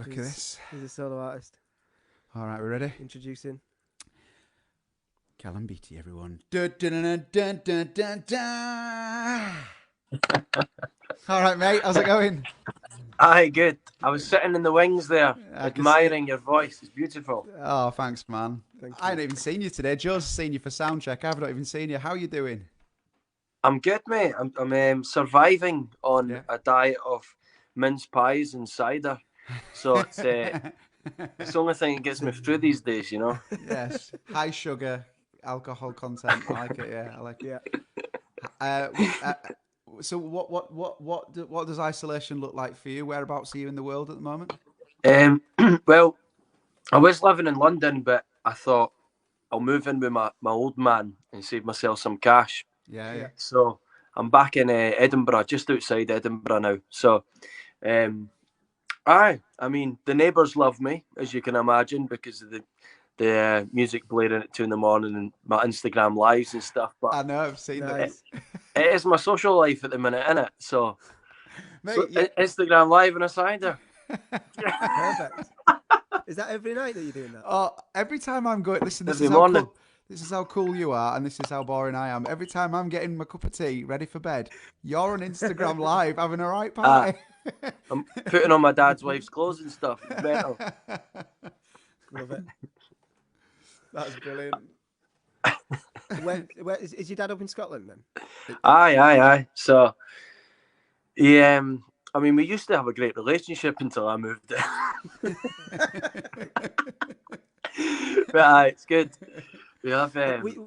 Look at this. He's a solo artist. All right, we ready? Introducing. Callum Beattie, everyone. Dun, dun, dun, dun, dun, dun, dun. All right, mate. How's it going? Aye, good. I was sitting in the wings there, I can admiring your voice. It's beautiful. Oh, thanks, man. Thank I you. haven't even seen you today. Joe's seen you for sound check. I've not even seen you. How are you doing? I'm good, mate. I'm surviving on Yeah. a diet of mince pies and cider. So it's the only thing that gets me through these days, you know. Yes. High sugar, alcohol content. I like it. Yeah, I like it. Yeah. So what does isolation look like for you? Whereabouts are you in the world at the moment? Well, I was living in London, but I thought I'll move in with my old man and save myself some cash. Yeah. So I'm back in Edinburgh, just outside Edinburgh now. So, I mean, the neighbours love me, as you can imagine, because of the music blaring at 2 in the morning and my Instagram lives and stuff. But I know, I've seen Nice. it is my social life at the minute, innit? So, Mate, yeah. Instagram live and a cider. Perfect. Is that every night that you're doing that? Oh, every time I'm going, listen, this Every is how morning. cool, this is how cool you are, and this is how boring I am. Every time I'm getting my cup of tea, ready for bed, you're on Instagram live having a right party. I'm putting on my dad's wife's clothes and stuff. It's mental. Love it. That's brilliant. Where is your dad up in Scotland then? Aye. So, yeah, I mean, we used to have a great relationship until I moved there. But aye, it's good. We have.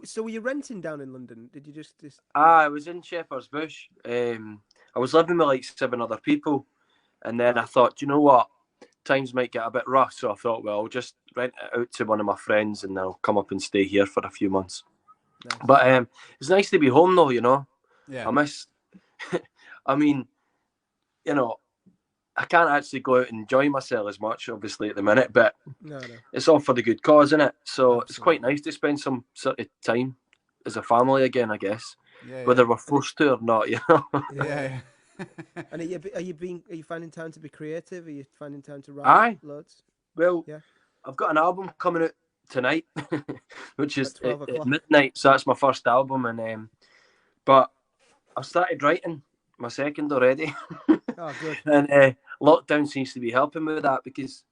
So were you renting down in London? Did you just? I was in Shepherd's Bush. I was living with like 7 other people, and then I thought, you know what, times might get a bit rough. So I thought, well, I'll just rent it out to one of my friends, and I'll come up and stay here for a few months. Nice. But it's nice to be home, though. You know, Yeah. I miss. I mean, you know, I can't actually go out and enjoy myself as much, obviously, at the minute, but No. it's all for the good cause, isn't it? So It's Absolutely. quite nice to spend some sort of time as a family again, I guess. Yeah. Whether we're forced to or not, you know. Yeah. And are you finding time to be creative? Are you finding time to write Aye. loads? Well, Yeah. I've got an album coming out tonight, which is At 12 at o'clock. midnight. So that's my first album, and but I've started writing my second already. Oh, good. And lockdown seems to be helping with that because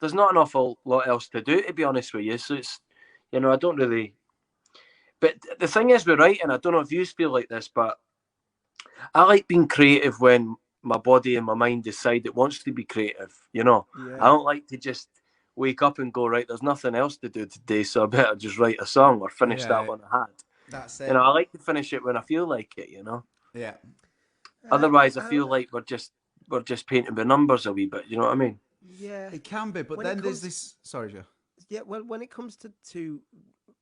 there's not an awful lot else to do, to be honest with you. So it's, I don't really. But the thing is with writing, I don't know if you feel like this, but I like being creative when my body and my mind decide it wants to be creative. Yeah. I don't like to just wake up and go, right, there's nothing else to do today, so I better just write a song or finish Yeah. that one I had. That's it. I like to finish it when I feel like it, Yeah. Otherwise, I feel like we're just painting the numbers a wee bit. You know what I mean? Yeah. It can be, but When then it there's comes- this. Sorry, Joe. Yeah. Well, when it comes to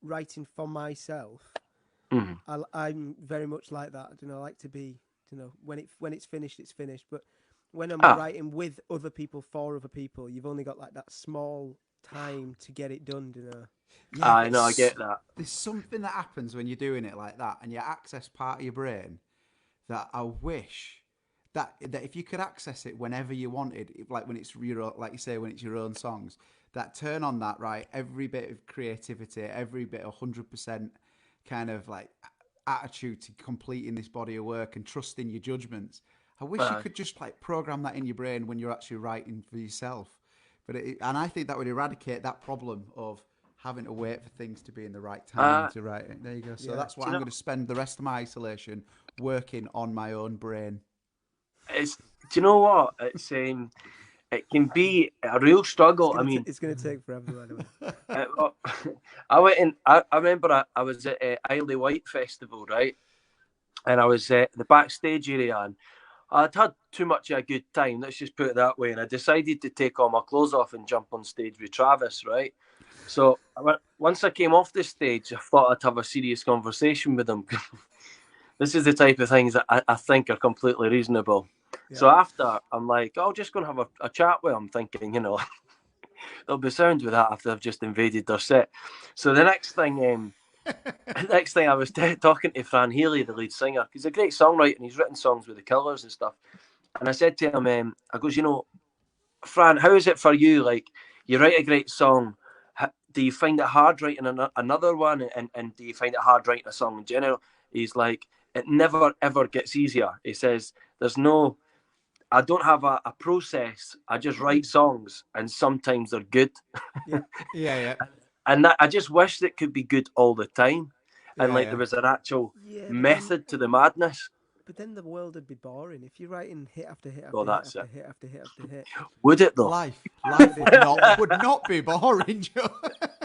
writing for myself, Mhm. I'm very much like that. I like to be, when it's finished, it's finished. But when I'm Ah. writing with other people for other people, you've only got like that small time to get it done. Yeah, I know, I get that. There's something that happens when you're doing it like that, and you access part of your brain that I wish that if you could access it whenever you wanted, like when it's like you say, when it's your own songs, that turn on that, right, every bit of creativity, every bit 100% kind of like attitude to completing this body of work and trusting your judgments. I wish you could just like program that in your brain when you're actually writing for yourself. And I think that would eradicate that problem of having to wait for things to be in the right time to write it. There you go. So Yeah. that's what I'm going to spend the rest of my isolation working on my own brain. Do you know what? It can be a real struggle. It's going to take forever. Anyway. I went in. I remember I was at Isle of Wight Festival, right? And I was at the backstage area, and I'd had too much of a good time. Let's just put it that way. And I decided to take all my clothes off and jump on stage with Travis, right? So once I came off the stage, I thought I'd have a serious conversation with him. This is the type of things that I think are completely reasonable. Yeah. So after, I'm like, oh, just going to have a chat with him, thinking, they'll be sound with that after I've just invaded their set. So the next thing I was talking to Fran Healy, the lead singer. He's a great songwriter and he's written songs with the Killers and stuff. And I said to him, I goes, Fran, how is it for you? Like, you write a great song. Do you find it hard writing another one? And do you find it hard writing a song in general? He's like, it never, ever gets easier. He says, I don't have a process. I just write songs, and sometimes they're good. Yeah. Yeah. And I just wish that could be good all the time. And Yeah, there was an actual Yeah, method to the madness. But then the world would be boring if you're writing hit after hit after Well, hit that's after it. hit after hit after hit. Would it though? Life would not be boring, Joe.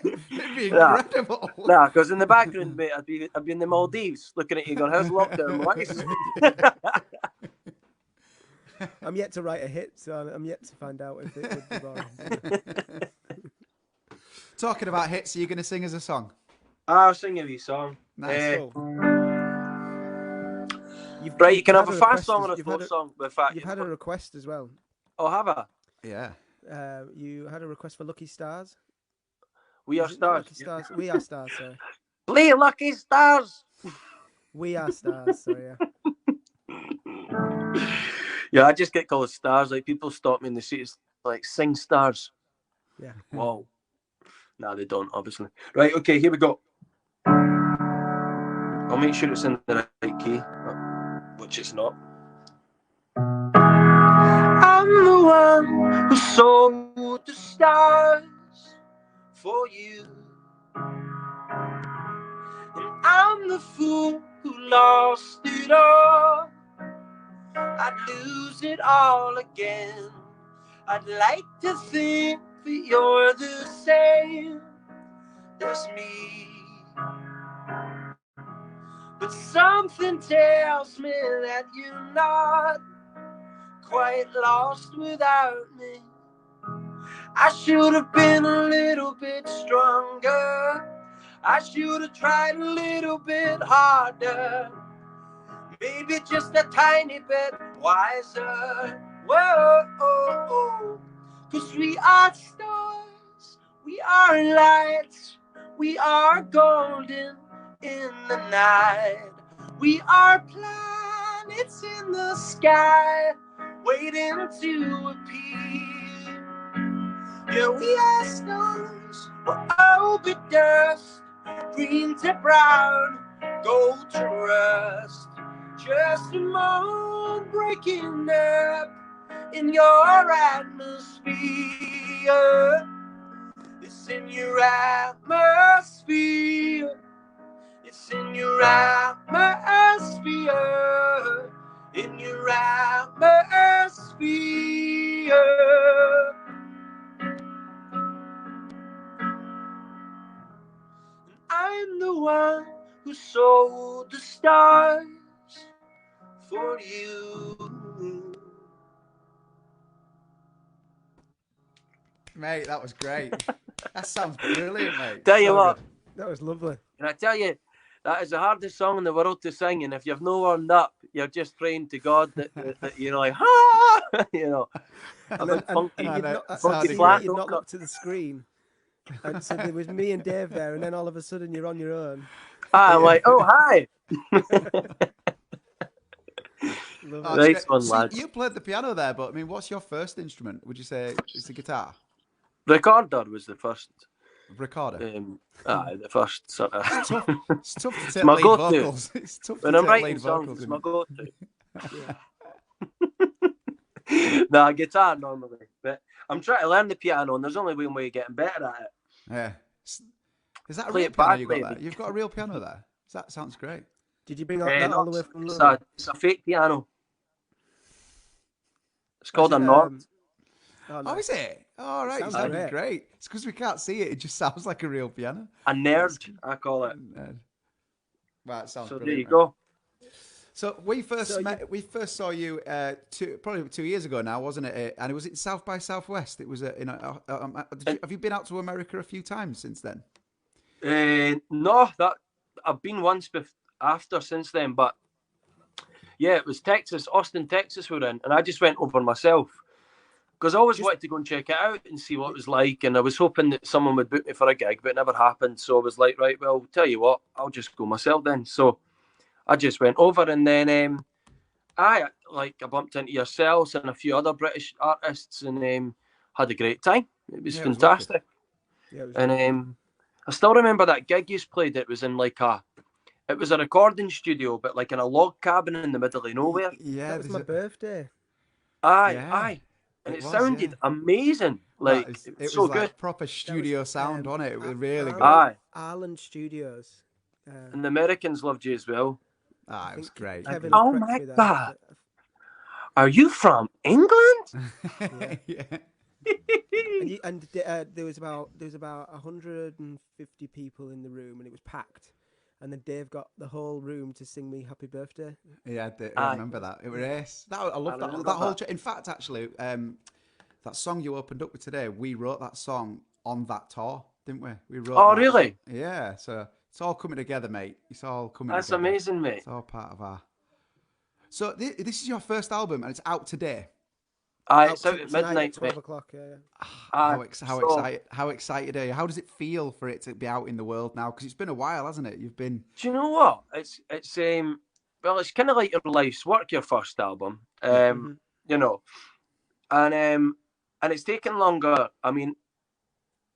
It'd be incredible. Nah, because in the background, mate, I'd be in the Maldives looking at you going, how's lockdown, boys? I'm yet to write a hit, so I'm yet to find out if it would be boring. Talking about hits, are you going to sing us a song? I'll sing a wee song. Nice. Right, you can have a fast song or a slow song. You've had a request as well. Oh, have I? Yeah. You had a request for Lucky Stars. We Are Stars. Lucky Stars. We Are Stars. Sorry. Play Lucky Stars. We Are Stars. Sorry. Yeah. Yeah, I just get called Stars. Like, people stop me in the streets, like, sing Stars. Yeah. Wow. No, they don't, obviously. Right, okay, here we go. I'll make sure it's in the right key, which it's not. I'm the one who sold the stars for you, and I'm the fool who lost it all. I'd lose it all again. I'd like to think that you're the same as me, but something tells me that you're not quite lost without me. I should have been a little bit stronger. I should have tried a little bit harder. Maybe just a tiny bit wiser. Whoa, 'cause we are stars, we are lights, we are golden in the night. We are planets in the sky, waiting to appear. Yeah, we are stars, we're all be dust, green to brown, gold to rust. Just a moon breaking up in your atmosphere. It's in your atmosphere. It's in your atmosphere. In your atmosphere. And I'm the one who sold the stars for you. Mate, that was great. That sounds brilliant, mate. Tell you what, good. That was lovely. and I tell you, that is the hardest song in the world to sing. And if you've no warmed up, you're just praying to God that you know, like, ah, you know, And a then, bit funky, you'd not, funky you'd flat. not looked at the screen. And so there was me and Dave there, and then all of a sudden you're on your own. I'm like, oh, hi. Nice one, lads. You played the piano there, but I mean, what's your first instrument? Would you say it's the guitar? Recorder was the first. Recorder. The first sort of. It's tough to take my lead go-to. vocals. It's tough When to I'm take writing lead songs, vocals. it's my go-to. Nah, guitar normally, but I'm trying to learn the piano, and there's only one way of getting better at it. Yeah. Is that a Play real it piano back, you got maybe. there? You've got a real piano there. That sounds great. Did you bring that all the way from it's London? it's a fake piano. It's called a Is it, Nord. Oh, is it? All right, it sounded great. It's because we can't see it. It just sounds like a real piano. A nerd, I call it. Right, sounds So brilliant. there you go. So we first we first saw you probably 2 years ago now, wasn't it? And it was at South by Southwest. It was have you been out to America a few times since then? No, that I've been once after since then, but yeah, it was Texas, Austin, Texas we're in, and I just went over myself because I always wanted to go and check it out and see what it was like, and I was hoping that someone would book me for a gig, but it never happened. So I was like, right, well, tell you what, I'll just go myself then. So I just went over, and then I bumped into yourselves and a few other British artists, and had a great time. It was Yeah, it was wicked. fantastic. Yeah, it was And I still remember that gig you played. It was in like it was a recording studio, but like in a log cabin in the middle of nowhere. Yeah, that was my birthday. Aye, yeah, aye. And it it was. Yeah, sounded amazing. well, Like, it was it was so good. like proper That was studio sound on it. It was really good. Arlen, Aye. Arlen Studios. And the Americans loved you as well. Ah, I it was think great. Kevin will Oh correct my me there. God. Are you from England? Yeah. Yeah. And there was about 150 people in the room, and it was packed. And then Dave got the whole room to sing me "Happy Birthday." Yeah, I Aye. remember that. It was ace. I love that. remember That whole. that. In fact, actually, that song you opened up with today, we wrote that song on that tour, didn't we? We wrote Oh, that. really? Yeah. So it's all coming together, mate. It's all coming That's together. amazing, mate. It's all part of our. So this is your first album, and it's out today. Aye, it's out at tonight midnight, at 12 mate. o'clock. Yeah. Aye. How excited are you? How does it feel for it to be out in the world now? Because it's been a while, hasn't it? You've been. Do you know what? It's well, it's kind of like your life's work, your first album. Yeah. You know, and it's taken longer. I mean,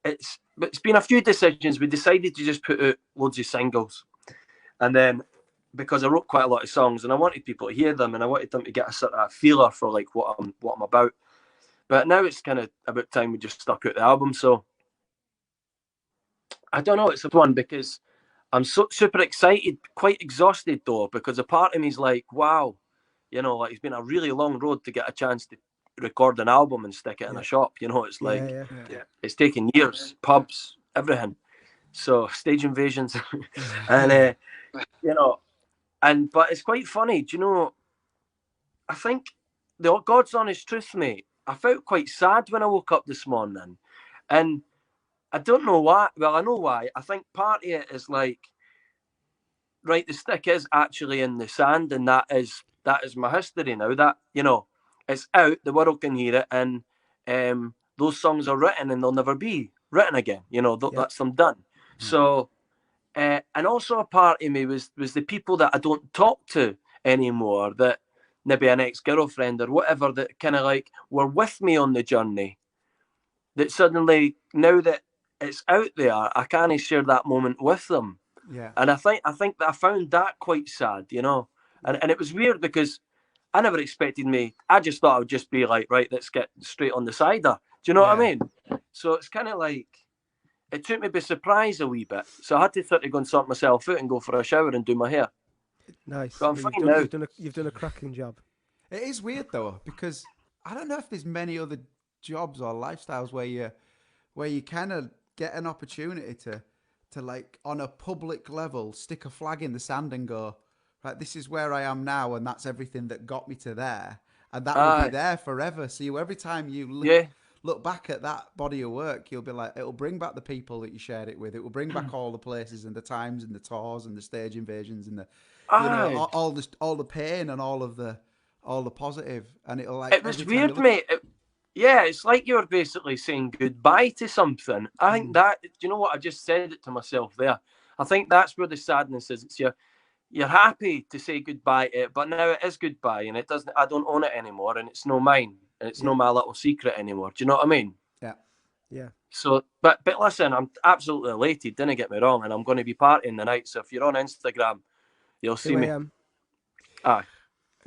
it's been a few decisions. We decided to just put out loads of singles, and then because I wrote quite a lot of songs, and I wanted people to hear them, and I wanted them to get a sort of feeler for like what I'm about. But now it's kind of about time we just stuck out the album. So I don't know. It's a one because I'm so super excited, quite exhausted though, because a part of me is like, wow, you know, like it's been a really long road to get a chance to record an album and stick it in a shop. You know, it's like it's taken years, pubs, everything. So stage invasions, and you know, but it's quite funny. Do you know? I think the God's honest truth, mate. I felt quite sad when I woke up this morning, and I don't know why. Well, I know why. I think part of it is like, right, the stick is actually in the sand, and that is my history now. That, you know, it's out. The world can hear it, and those songs are written, and they'll never be written again. You know, that's them done. So, and also a part of me was the people that I don't talk to anymore. That maybe an ex-girlfriend or whatever that kind of like were with me on the journey. That suddenly, now that it's out there, I can't share that moment with them. Yeah. And I think that I found that quite sad, you know. And it was weird because I never expected me. I just thought I would just be like, right, let's get straight on the cider. Do you know what I mean? So it's kind of like, it took me by surprise a wee bit. So I had to sort of go and sort myself out and go for a shower and do my hair. Nice. But I'm fine now. You've done a cracking job. It is weird though, because I don't know if there's many other jobs or lifestyles where you kind of get an opportunity to like on a public level stick a flag in the sand and go, right, this is where I am now, and that's everything that got me to there, and that will be there forever. So every time you look back at that body of work, you'll be like, it'll bring back the people that you shared it with. It will bring back all the places and the times and the tours and the stage invasions and the all the pain and all the positive, and it'll like. It was weird, mate. It's like you were basically saying goodbye to something. I think that, you know what, I just said it to myself there. I think that's where the sadness is. It's you're happy to say goodbye to it, but now it is goodbye, and it doesn't. I don't own it anymore, and it's no mine, and it's no my little secret anymore. Do you know what I mean? Yeah. So, but listen, I'm absolutely elated. Didn't get me wrong, and I'm going to be partying the night. So if you're on Instagram, you'll see me. Aye.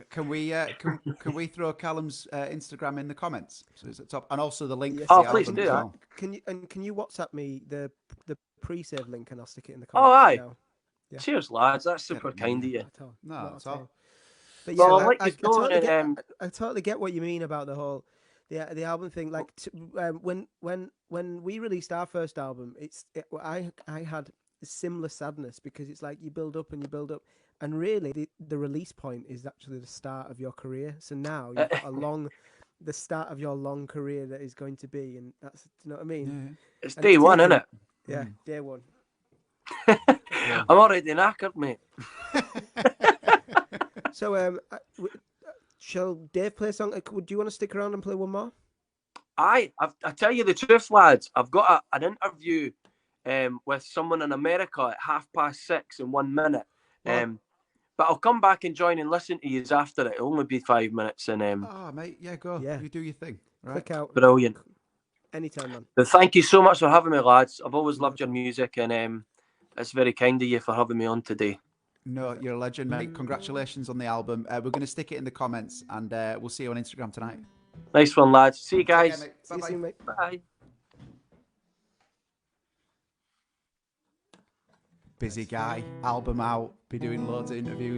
Can we throw Callum's Instagram in the comments? So it's at top, and also the link. Yes, to the please album do as that. well. Can you WhatsApp me the pre-save link, and I'll stick it in the Oh, comments. aye. Now. Yeah. Cheers, lads. That's super kind of you. No, that's all. But yeah, Well, I totally get what you mean about the whole the album thing. Like when we released our first album, I had a similar sadness, because it's like you build up and you build up, and really the release point is actually the start of your career. So now you've got the start of your long career that is going to be, and that's, do you know what I mean? Yeah. It's day one, isn't it? Yeah, day one. I'm already knackered, mate. So, shall Dave play a song? Do you want to stick around and play one more? I tell you the truth, lads. I've got an interview with someone in America at 6:30 in 1 minute. But I'll come back and join and listen to you after it. It'll only be 5 minutes. And mate, go. Yeah. You do your thing. Right? Click out. Brilliant. Anytime, man. But thank you so much for having me, lads. I've always loved your music, and it's very kind of you for having me on today. No, you're a legend, mate. Congratulations on the album. We're going to stick it in the comments, and we'll see you on Instagram tonight. Nice one, lads. See you guys. Take care, See you soon, mate. Bye. Busy guy, album out, be doing loads of interviews.